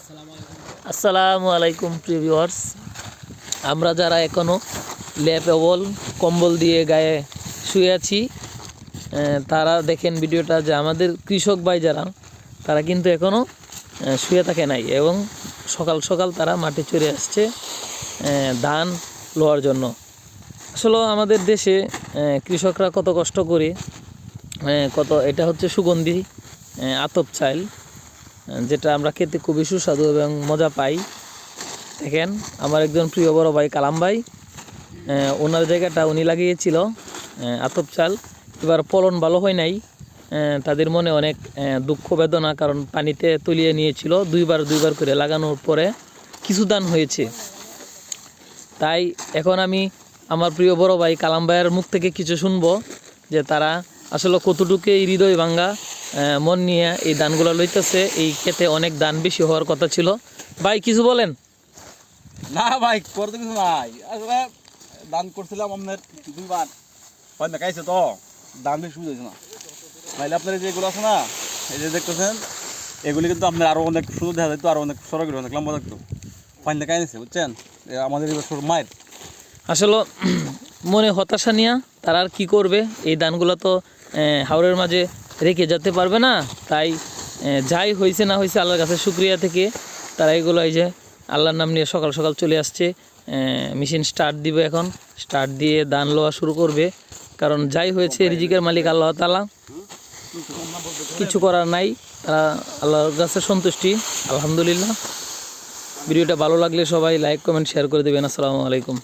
আসসালামু আলাইকুম প্রিয় ভিউয়ার্স, আমরা যারা এখনও ল্যাপেবল কম্বল দিয়ে গায়ে শুয়ে আছি তারা দেখেন ভিডিওটা, যে আমাদের কৃষক ভাই যারা তারা কিন্তু এখনও শুয়ে থাকে নাই এবং সকাল সকাল তারা মাঠে চড়ে আসছে ধান লোয়ার জন্য। আসলে আমাদের দেশে কৃষকরা কত কষ্ট করে এটা হচ্ছে সুগন্ধি আতপ চাল, যেটা আমরা খেতে খুবই সুস্বাদু এবং মজা পাই। দেখেন আমার একজন প্রিয় বড় ভাই কালাম ভাই, ওনার জায়গাটা উনি লাগিয়েছিল আতপ চাল। এবার ফলন ভালো হয় নাই, তাদের মনে অনেক দুঃখ বেদনা, কারণ পানিতে তলিয়ে নিয়েছিল দুইবার করে লাগানোর পরে কিছু দান হয়েছে। তাই এখন আমি আমার প্রিয় বড় ভাই কালাম ভাইয়ের মুখ থেকে কিছু শুনবো, যে তারা আসলে কতটুকু এই হৃদয় ভাঙ্গা মন নিয়ে এই ধানগুলো লইতেছে। এই ক্ষেতে অনেক ধান বেশি হওয়ার কথা ছিল। ভাই কিছু বলেন। না ভাই, করতে কিছু নাই, আসলে দান করছিলাম আপনার দুইবার, হয় না খাইছে তো দান বেশি সুবিধা হয়েছে না। নাহলে আপনার যেগুলো আছে না, এই যে দেখতেছেন, এগুলি কিন্তু আপনার আরও অনেক সুন্দর দেখা যেত, আরও অনেক সরকারি অনেক লম্বা থাকতো। হয় না খাইছে, বুঝছেন, আমাদের এবছর মায়ের আসলে মনে হতাশা নিয়ে তারা আর কী করবে, এই ধানগুলো তো হাওরের মাঝে রেখে যেতে পারবে না। তাই যাই হয়েছে না হয়েছে আল্লাহর কাছে শুক্রিয়া থেকে তারা এগুলো এই যে আল্লাহর নাম নিয়ে সকাল সকাল চলে আসছে। মেশিন স্টার্ট দিবে, এখন স্টার্ট দিয়ে ধান লোয়া শুরু করবে। কারণ যাই হয়েছে রিজিকের মালিক আল্লাহ তাআলা, কিছু করার নাই। তারা আল্লাহর কাছে সন্তুষ্টি, আলহামদুলিল্লাহ। ভিডিওটা ভালো লাগলে সবাই লাইক কমেন্ট শেয়ার করে দেবেন। আসসালামু আলাইকুম।